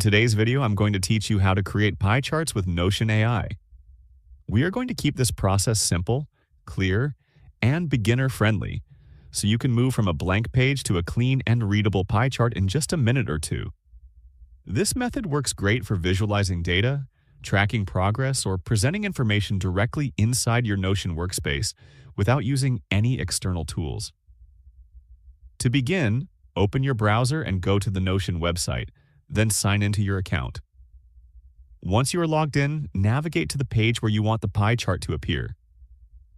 today's video, I'm going to teach you how to create pie charts with Notion AI. We are going to keep this process simple, clear, and beginner-friendly, so you can move from a blank page to a clean and readable pie chart in just a minute or two. This method works great for visualizing data, tracking progress, or presenting information directly inside your Notion workspace without using any external tools. To begin, open your browser and go to the Notion website, then sign into your account. Once you are logged in, navigate to the page where you want the pie chart to appear.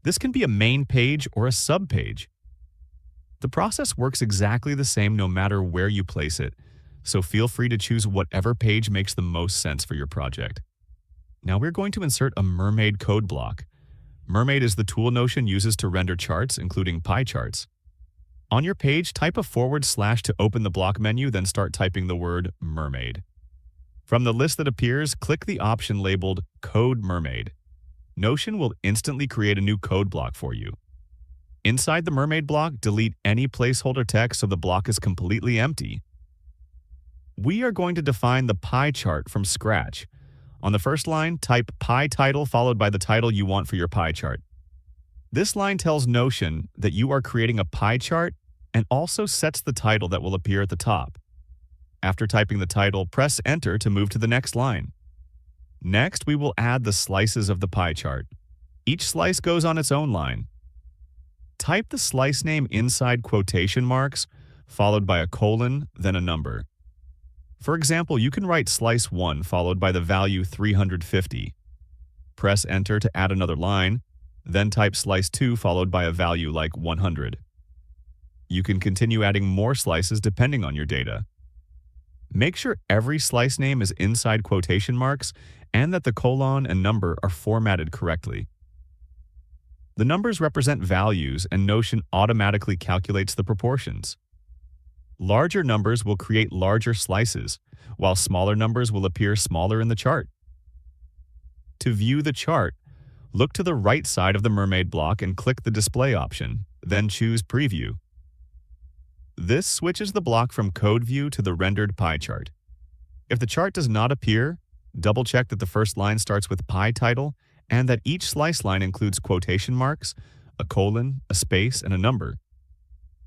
This can be a main page or a sub-page. The process works exactly the same no matter where you place it, so feel free to choose whatever page makes the most sense for your project. Now we're going to insert a Mermaid code block. Mermaid is the tool Notion uses to render charts, including pie charts. On your page, type a / to open the block menu, then start typing the word Mermaid. From the list that appears, click the option labeled Code Mermaid. Notion will instantly create a new code block for you. Inside the Mermaid block, delete any placeholder text so the block is completely empty. We are going to define the pie chart from scratch. On the first line, type pie title followed by the title you want for your pie chart. This line tells Notion that you are creating a pie chart and also sets the title that will appear at the top. After typing the title, press Enter to move to the next line. Next, we will add the slices of the pie chart. Each slice goes on its own line. Type the slice name inside quotation marks, followed by a colon, then a number. For example, you can write slice 1 followed by the value 350. Press Enter to add another line, then type slice 2 followed by a value like 100. You can continue adding more slices depending on your data. Make sure every slice name is inside quotation marks and that the colon and number are formatted correctly. The numbers represent values, and Notion automatically calculates the proportions. Larger numbers will create larger slices, while smaller numbers will appear smaller in the chart. To view the chart, look to the right side of the Mermaid block and click the Display option, then choose Preview. This switches the block from Code View to the rendered pie chart. If the chart does not appear, double-check that the first line starts with pie title and that each slice line includes quotation marks, a colon, a space, and a number.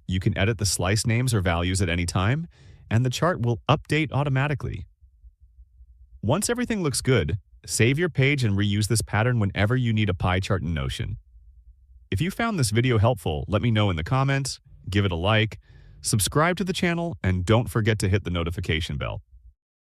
You can edit the slice names or values at any time, and the chart will update automatically. Once everything looks good, save your page and reuse this pattern whenever you need a pie chart in Notion. If you found this video helpful, let me know in the comments, give it a like, subscribe to the channel, and don't forget to hit the notification bell.